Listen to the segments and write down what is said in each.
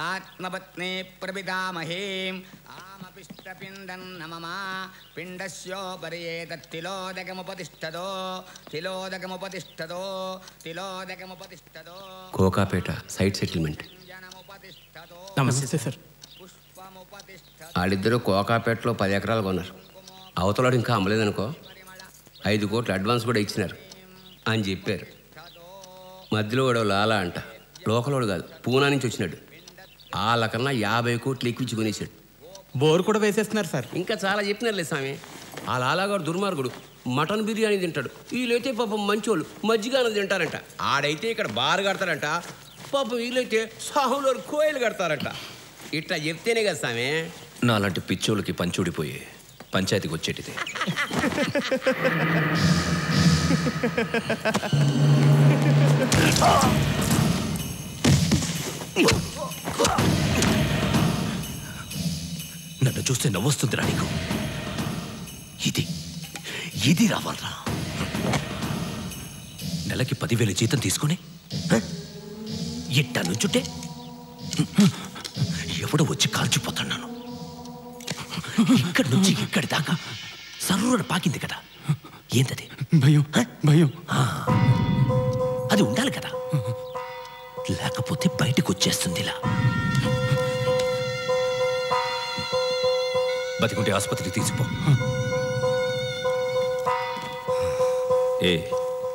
ఆత్మపత్ని ప్రపితామహీం ఆమపిష్టపిండం నమమా పిండస్యోపరి ఏతత్తిలోదకముపతిష్టదో తిలోదకముపతిష్టదో తిలోదకముపతిష్టదో. Kokapet site settlement. నమస్తే సార్. వాళ్ళిద్దరూ కోకాపేటలో 10 ఎకరాలు కొన్నారు. అవతలాడు ఇంకా అమ్మలేదనుకో, 5 కోట్లు అడ్వాన్స్ కూడా ఇచ్చినారు అని చెప్పారు. మధ్యలో వాడు లాలా అంట, లోకలోడు కాదు, పూనా నుంచి వచ్చినాడు. వాళ్ళకన్నా 50 కోట్లు ఎక్కించి కొనేసాడు. బోర్ కూడా వేసేస్తున్నారు సార్. ఇంకా చాలా చెప్పినారులే స్వామి. ఆ లాలాగాడు దుర్మార్గుడు, మటన్ బిర్యానీ తింటాడు. వీళ్ళైతే పాపం మంచోళ్ళు మజ్జిగ అన్నది తింటారంట. ఆడైతే ఇక్కడ బారు కడతారంట, పాపం వీళ్ళైతే సాహులో కోయలు కడతారంట. ఇట్లా చెప్తేనే కదా స్వామి నాలాంటి పిచ్చోళ్ళకి పంచూడిపోయి పంచాయతీకి వచ్చేటిది. నన్ను చూస్తే నవ్వొస్తుందిరా నీకు. ఇది రావాలరా. నెలకి 10,000 జీతం తీసుకుని ఇట్టా నుంచుంటే ఎవడో వచ్చి కాల్చిపోతున్నాను. ఇక్కడి నుంచి ఇక్కడి దాకా సర్రున పాకింది కదా, ఏంటది? భయం. భయం అది ఉండాలి కదా, లేకపోతే బయటకు వచ్చేస్తుంది. ఇలా బతికుంటే ఆసుపత్రికి తీసిపో.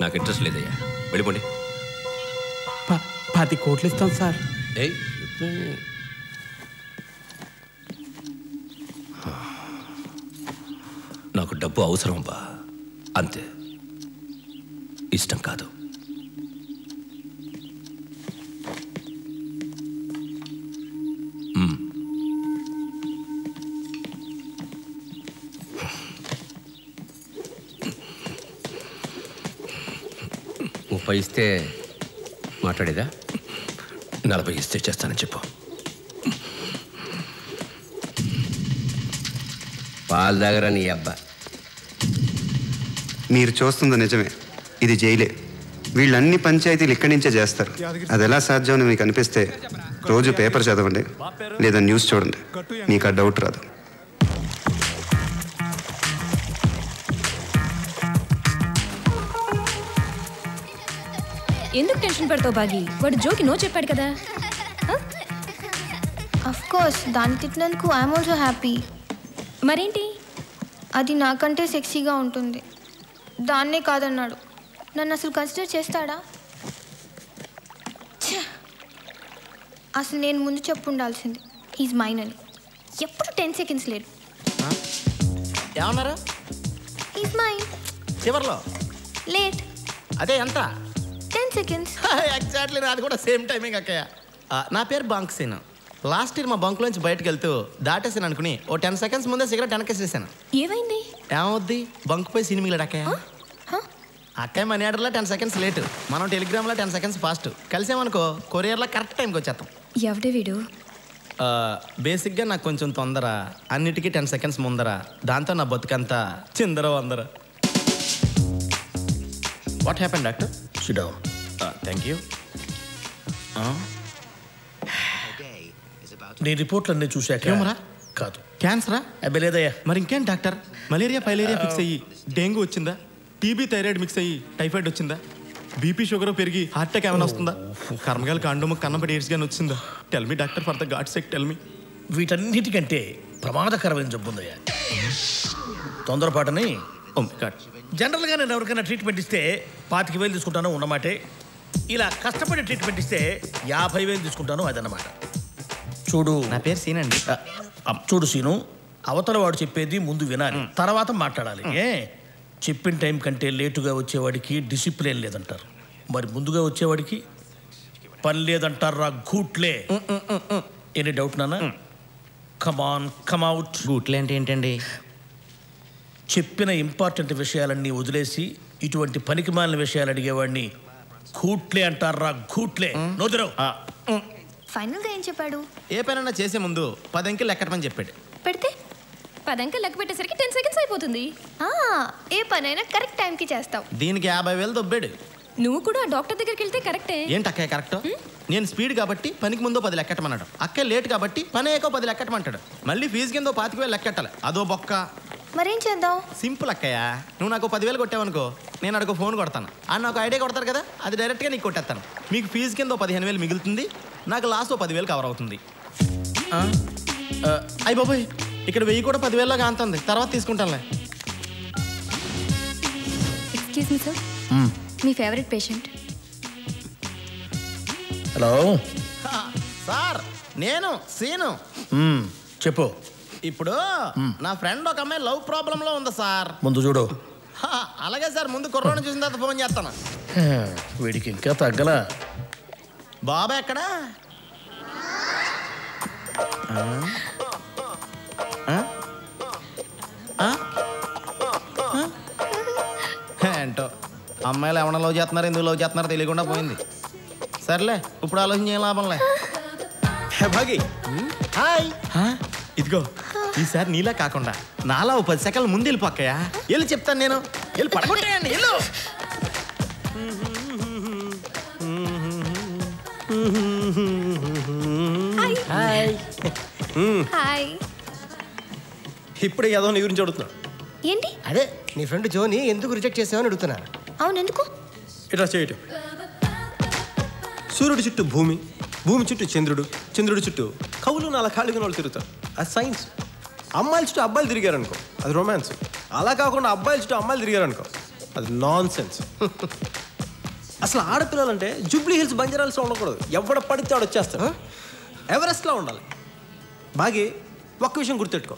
నాకు ఇంట్రెస్ట్ లేదయ్యా, వెళ్ళిపోండి. 10 కోట్లు ఇస్తాం సార్. నాకు డబ్బు అవసరం బా, అంతే, ఇష్టం కాదు. ఇస్తే మాట్లాడేదా? 40 ఇస్తే చేస్తానని చెప్పు. పాలు దగ్గర నీ అబ్బా. మీరు చూస్తుంది నిజమే, ఇది జైలే. వీళ్ళన్ని పంచాయతీలు ఇక్కడి నుంచే చేస్తారు. అది ఎలా సాధ్యమని మీకు అనిపిస్తే రోజు పేపర్ చదవండి, లేదా న్యూస్ చూడండి, మీకు ఆ డౌట్ రాదు. ఎందుకు టెన్షన్ పడతావు బాగి? వాడు జోకి నో చెప్పాడు కదా. అఫ్ కోర్స్ దాన్ని తిట్టినందుకు ఐఎమ్ ఆల్సో హ్యాపీ. మరేంటి? అది నాకంటే సెక్సీగా ఉంటుంది, దాన్నే కాదన్నాడు. నన్ను అసలు కన్సిడర్ చేస్తాడా? అసలు నేను ముందు చెప్పు ఉండాల్సింది, హీజ్ మైన్ అని. ఎప్పుడు 10 సెకండ్స్ లేడు. ఏమన్నారు? He's mine. చివర్లో లేట్. అదే ఎంత? 10 సెకండ్స్. ఎగ్జాక్ట్లీ, నాది కూడా సేమ్ టైమింగ్ అక్కయ్య. నా పేరు బంక్సీన్. లాస్ట్ ఇయర్ మా బంక్లోంచి బయటకు వెళ్తూ దాటేసాను అనుకుని ఓ 10 సెకండ్స్ ముందే సిగరెట్ వెనకేసేసాను. ఏమైంది? ఏమవుద్ది, బంక్ పోయి సినిమాలు అక్కయ్య. అక్కయ్య మనీ ఆర్డర్లో 10 సెకండ్స్ లేటు, మనం టెలిగ్రామ్లో 10 సెకండ్స్ ఫాస్ట్. కలిసామనుకో కొరియర్లో కరెక్ట్ టైంకి వచ్చేస్తాం. ఎవడే వీడు? బేసిక్గా నాకు కొంచెం తొందర, అన్నిటికీ 10 సెకండ్స్ ముందర. దాంతో నా బతుకంతా చిందర వందర. What happen doctor? Sit down. Thank you. నీ రిపోర్ట్లన్నీ చూశాక కాదు, క్యాన్సరా? అబ్బే లేదయ్యా. మరి ఇంకేం డాక్టర్? మలేరియా ఫైలేరియా ఫిక్స్ అయ్యి డెంగ్యూ వచ్చిందా? టీబీ థైరాయిడ్ మిక్స్ అయ్యి టైఫాయిడ్ వచ్చిందా? బీపీ షుగర్ పెరిగి హార్ట్ అటాక్ ఏమైనా వస్తుందా? కర్మగాలి కాండము కన్నబడి ఎయిడ్స్ గాని వచ్చిందా? Tell me doctor, for the God sake tell me. వీటన్నిటికంటే ప్రమాదకరమైన జబ్బు ఉందయ్యా, తొందరపాటుని. జనరల్గా నేను ఎవరికైనా ట్రీట్మెంట్ ఇస్తే 25,000 తీసుకుంటాను ఉన్నమాటే. ఇలా కష్టపడి ట్రీట్మెంట్ ఇస్తే 50,000 తీసుకుంటాను, అదన్నమాట. చూడు, నా పేరు సీన్ అండి. చూడు సీను, అవతల వాడు చెప్పేది ముందు వినాలి, తర్వాత మాట్లాడాలి. చెప్పిన టైం కంటే లేటుగా వచ్చేవాడికి డిసిప్లిన్ లేదంటారు, మరి ముందుగా వచ్చేవాడికి పని లేదంటారు. రా గూట్లే. ఎనీ డౌట్ నాన్న? కమాన్ కమ్అవుట్. గూట్లే అంటే ఏంటండి? చెప్పిన ఇంపార్టెంట్ విషయాలన్నీ వదిలేసి ఇటువంటి పనికి మాలిన విషయాలు అడిగేవాడిని గూట్లే అంటారు. రా గూట్లే. నోదరు. ఫైనల్గా ఏం చెప్పాడు? ఏ పనైనా చేసే ముందు 10 అంకెలు లెక్కటమని చెప్పాడు. పెడితే 10 అంకెలు లెక్క పెట్టేసరికి 10 సెకండ్స్ అయిపోతుంది. ఏ పనైనా కరెక్ట్ టైంకి చేస్తావు. దీనికి 50,000 దొబ్బాడు. నువ్వు కూడా డాక్టర్ దగ్గరికి వెళ్తే కరెక్టే. ఏంటి అక్కయ్య కరెక్ట్? నేను స్పీడ్ కాబట్టి పనికి ముందో 10 లెక్కట్టమన్నాడు. అక్కే లేట్ కాబట్టి పని అయ్యాకో 10 లెక్కట్టమంటాడు. మళ్ళీ ఫీజు కింద 25,000 లెక్కట్టాలి. అదో బొక్క. మరేం చేద్దాం? సింపుల్ అక్కయ్య, నువ్వు నాకు 10,000 కొట్టావనుకో, నేను అడుగు ఫోన్ కొడతాను. ఆయన నాకు ఐడియా కొడతారు కదా, అది డైరెక్ట్గా నీకు కొట్టేస్తాను. మీకు ఫీజు కింద 15,000 మిగులుతుంది, నాకు లాస్ట్ 10,000 కవర్ అవుతుంది. అయ్యి బాబోయ్, ఇక్కడ 1000 కూడా 10,000లాగా అంతుంది, తర్వాత తీసుకుంటానులే. ఎక్స్క్యూజ్ మీ సార్, మీ ఫేవరెట్ పేషెంట్. హలో సార్, నేను సీను. చెప్పు. ఇప్పుడు నా ఫ్రెండ్ ఒక అమ్మాయి లవ్ ప్రాబ్లంలో ఉంది సార్. ముందు చూడు. అలాగే సార్, ముందు కుర్రోని చూసిన తర్వాత ఫోన్ చేస్తాను. వీడికి ఇంకా తగ్గలా. బాబా ఎక్కడా? ఏంటో అమ్మాయిలు ఏమన్నా లవ్ చేస్తున్నారు, ఎందుకు లవ్ చేస్తున్నారో తెలియకుండా పోయింది. సర్లే, ఇప్పుడు ఆలోచన ఏం లాభంలే. భాగి, హాయ్. ఇదిగో ఈసారి నీలా కాకుండా నాలా 10 సెకండ్ల ముందు వెళ్ళిపోక్కయా. వెళ్ళి చెప్తాను నేను. వెళ్ళి పడగొట్టేయండి, వెళ్ళు. హాయ్. ఇప్పుడే ఏదో నీ గురించి అడుగుతున్నా. ఏంటి? అదే నీ ఫ్రెండ్ జోని ఎందుకు రిజెక్ట్ చేసావని అడుగుతున్నా. అవును, ఎందుకు? ఇట్లా చేయటం. సూర్యుడి చుట్టూ భూమి, భూమి చుట్టూ చంద్రుడు, చంద్రుడి చుట్టూ కవులు నాలా ఖాళీగా వాళ్ళు తిరుగుతారు. అది సైన్స్. అమ్మాయిల చుట్టూ అబ్బాయిలు తిరిగారనుకో, అది రొమాన్స్. అలా కాకుండా అబ్బాయిల చుట్టూ అమ్మాయిలు తిరిగారనుకో, అది నాన్ సెన్స్. అసలు ఆడపిల్లలంటే జూబ్లీ హిల్స్ బంజారాల్స్లో ఉండకూడదు, ఎవడ పడితే ఆడు వచ్చేస్తాడు. ఎవరెస్ట్లో ఉండాలి. బాగా ఒక్క విషయం గుర్తెట్టుకో,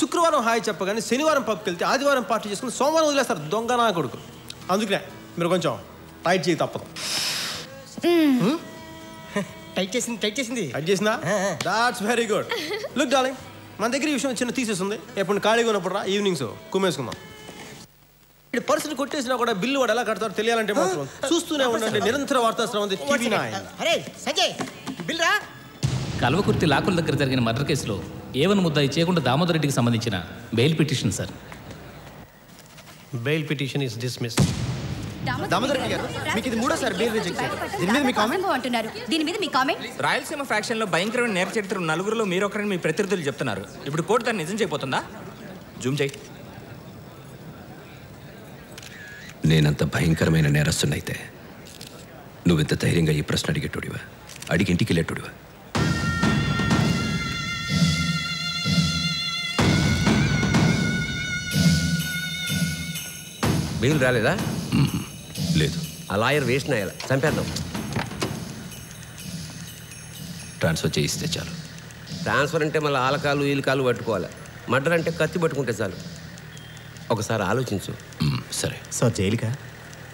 శుక్రవారం హాయ్ చెప్పగానే శనివారం పబ్కి వెళ్తే ఆదివారం పార్టీ చేసుకుని సోమవారం వదిలేస్తారు దొంగ నా కొడుకు. అందుకనే మీరు కొంచెం టైట్ చేయి, తప్పదు. టైట్ చేసింది టైట్ చేసిందా? That's very good. Look darling, మన దగ్గర ఈ విషయం చిన్న తీసేస్తుంది. ఎప్పుడు ఖాళీగా ఉన్నప్పుడు రా, ఈవినింగ్స్ కుమ్మేసుకుందాం. ఇప్పుడు పర్సన్ కొట్టేసినా కూడా బిల్లు వాడు ఎలా కడతారో తెలియాలంటే మాత్రం చూస్తూనే ఉండండి. నిరంతర వార్తా శ్రవం టీవీ9. అరే సంజయ్, బిల్ రా. కల్వకుర్తి లాకుల దగ్గర జరిగిన మర్డర్ కేసులో ఏవన్ ముద్దాయి చేయకుండా దామోదర్ రెడ్డికి సంబంధించిన bail petition sir. Bail petition is dismiss. Damodar Reddy గారు, మీకు ఇది మూడోసారి బెయిల్ రిజెక్ట్ చేశారు. దీని మీద మీ కామెంట్ అంటున్నారు. దీని మీద మీ కామెంట్? రాయలసీమ ఫ్యాక్షన్ లో భయంకరమైన నేర చరిత్ర నలుగురులో మీరు ఒకరిని మీ ప్రత్యర్థులు చెప్తున్నారు. ఇప్పుడు కోర్టు దాన్ని నిజం చేయబోతుందా? జూమ్ చేయి. నేనంత భయంకరమైన నేరస్తున్నైతే నువ్వెంత ధైర్యంగా ఈ ప్రశ్న అడిగేటోడివా? అడిగి ఇంటికి వెళ్ళేటోడివా? బెయిల్ రాలేదా? లేదు. ఆ లాయర్ వేస్ట్ నాయాల, చంపేద్దాం. ట్రాన్స్ఫర్ చేయిస్తే చాలు. ట్రాన్స్ఫర్ అంటే మళ్ళీ ఆలకాలు ఈలకాలు పట్టుకోవాలి. మర్డర్ అంటే కత్తి పట్టుకుంటే చాలు. ఒకసారి ఆలోచించు. సరే సార్. జైలుకా?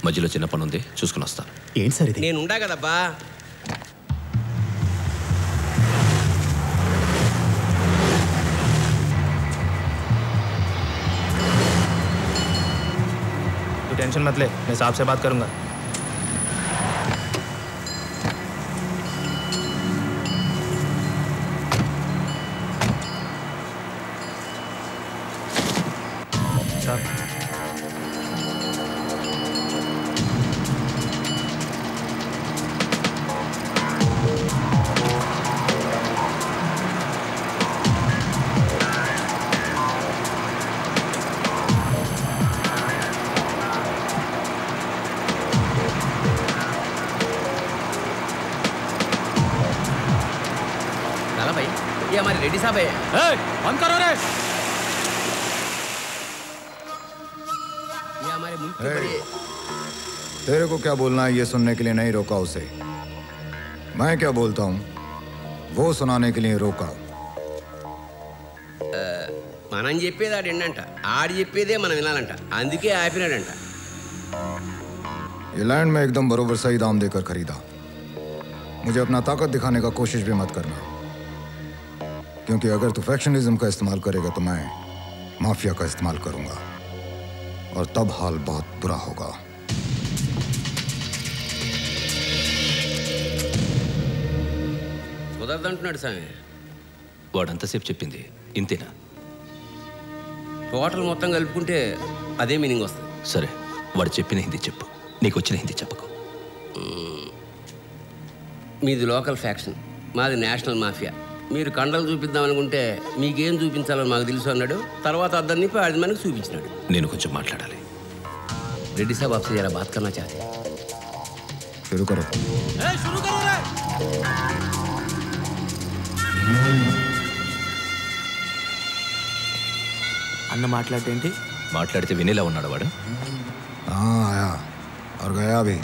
మధ్యలో చిన్న పని ఉంది, చూసుకుని వస్తాను. ఏంటి సార్ ఇది? నేను ఉండా కదబ్బా. टेंशन मत ले, मैं साहब से बात करूंगा. भाई, ये हमारे रेड्डी साहब है. बंद करो रे. ये हमारे मुल्क के बड़े. तेरे को क्या बोलना है ये सुनने के लिए नहीं रोका उसे. मैं क्या बोलता हूँ वो सुनाने के लिए रोका. మనం చెప్పేది ఆడు ఏంటంట, ఆడు చెప్పేదే మనం వినాలంట, అందుకే ఆపినాడంట. ये लैंड में एकदम बरोबर सही दाम देकर खरीदा. मुझे अपना ताकत दिखाने का कोशिश भी मत करना, क्योंकि अगर तू फैक्शनिज्म का इस्तेमाल करेगा तो मैं माफिया का इस्तेमाल करूंगा और तब हाल बहुत बुरा होगा. కుదరదంటున్నాడు స్వామి. వాడంతసేపు చెప్పింది ఇంతేనా? టోటల్ మొత్తం కలుపుకుంటే అదే మీనింగ్ వస్తుంది. సరే, వాడు చెప్పిన హిందీ చెప్పు, నీకు వచ్చిన హిందీ చెప్పకు. మీది లోకల్ ఫ్యాక్షన్, మాది నేషనల్ మాఫియా. మీరు కండలు చూపిద్దామనుకుంటే మీకేం చూపించాలో మాకు తెలుసు అన్నాడు. తర్వాత అద్దరిని 10 మందికి చూపించినాడు. నేను కొంచెం మాట్లాడాలి. రెడ్డి సాబ్ आपसे जरा बात करना चाहते हैं. शुरू करो. అన్న మాట్లాడేంటి? మాట్లాడితే వినేలా ఉన్నాడు వాడు. आया और गया भी.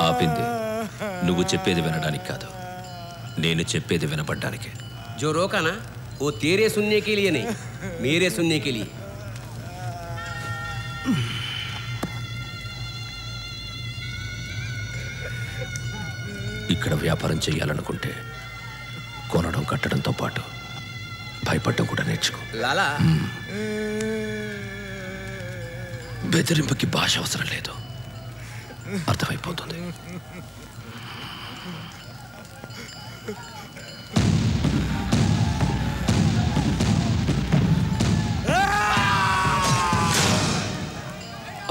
ఆపింది నువ్వు చెప్పేది వినడానికి కాదు, నేను చెప్పేది వినపడ్డానికి. जो रोका ना वो तेरे सुनने के लिए नहीं, मेरे सुनने के लिए. ఇక్కడ వ్యాపారం చేయాలనుకుంటే కొనడం కట్టడంతో పాటు భయపడడం కూడా నేర్చుకో. లాలా బెదిరింపుకి భాష అవసరం లేదు, అర్థమైపోతుంది.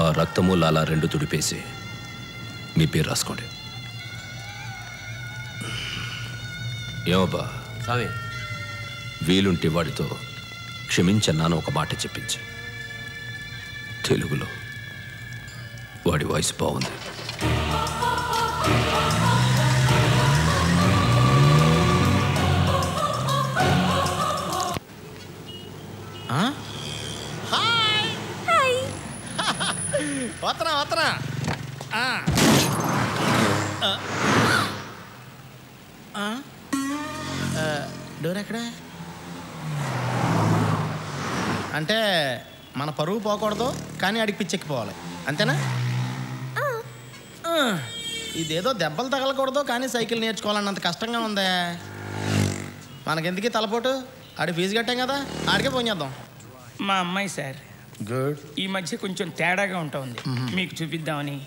ఆ రక్తము లాలా 2 తుడిపేసి మీ పేరు రాసుకోండి. ఏమబ్బా స్వామి, వీలుంటే వాడితో క్షమించన్నాను ఒక మాట చెప్పించు. తెలుగులో. వాడి వాయిస్ బాగుంది. వతరా డోర్ ఎక్కడ? అంటే మన పరువు పోకూడదు, కానీ అడిగి పిచ్చెక్కిపోవాలి, అంతేనా? ఇదేదో దెబ్బలు తగలకూడదు, కానీ సైకిల్ నేర్చుకోవాలన్నంత కష్టంగా ఉందే. మనకెందుకు తలపోటు? ఆడి ఫీజు కట్టాం కదా, ఆడికే ఫోన్ చేద్దాం. మా అమ్మాయి సార్, గుడ్. ఈ మధ్య కొంచెం తేడాగా ఉంటుంది, మీకు చూపిద్దామని.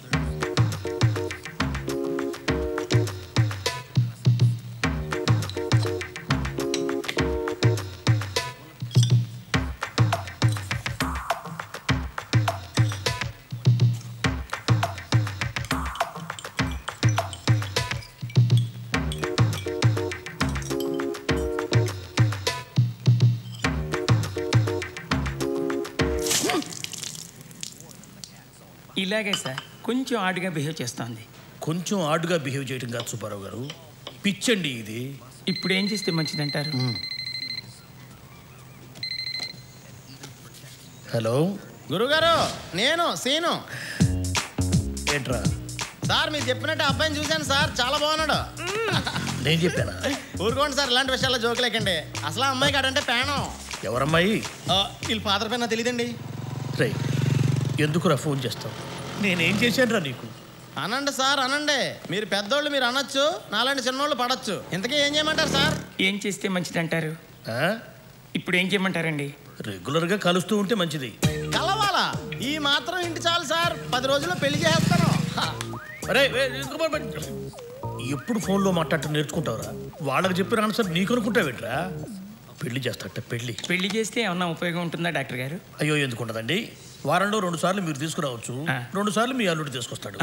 ఇలాగే సార్, కొంచెం ఆడుగా బిహేవ్ చేస్తుంది. కొంచెం ఆడుగా బిహేవ్ చేయడం కాదు సుబ్బారావు గారు, పిచ్చండి ఇది. ఇప్పుడు ఏం చేస్తే మంచిదంటారు? హలో గురుగారు, నేను సీను. ఏంట్రా సార్? మీరు చెప్పినట్టు అబ్బాయిని చూశాను సార్, చాలా బాగున్నాడు. నేను చెప్పానా? ఊరుకోండి సార్, ఇలాంటి విషయాల్లో జోకులేకండి. అసలు ఆ అమ్మాయి కాడంటే ప్రాణం. ఎవరమ్మాయి? వీళ్ళ ఫాదర్ పేరు నాకు తెలియదండి. రే, ఎందుకురా ఫోన్ చేస్తావు? నేనేం చేశానురా నీకు? అనండి సార్, అనండి. మీరు పెద్దోళ్ళు, మీరు అనొచ్చు, నాలాంటి చిన్నోళ్ళు పడచ్చు. ఇంతకీ ఏం చేయమంటారు సార్? ఏం చేస్తే మంచిదంటారు? ఇప్పుడు ఏం చేయమంటారండి? రెగ్యులర్గా కలుస్తూ ఉంటే మంచిది. కలవాలా? ఈ మాత్రం ఇంటి చాలు సార్, 10 రోజుల్లో పెళ్లి చేస్తాను. ఎప్పుడు ఫోన్లో మాట్లాడటం నేర్చుకుంటావురా? వాళ్ళకి చెప్పిన ఆన్సర్ నీకు అనుకుంటావేట్రా? పెళ్లి చేస్తాట పెళ్లి. పెళ్లి చేస్తే ఏమన్నా ఉపయోగం ఉంటుందా డాక్టర్ గారు? అయ్యో ఎందుకు ఉండదండి. వారంలో 2 సార్లు మీరు తీసుకురావచ్చు, 2 సార్లు మీ అల్లుడు తీసుకొస్తాడు.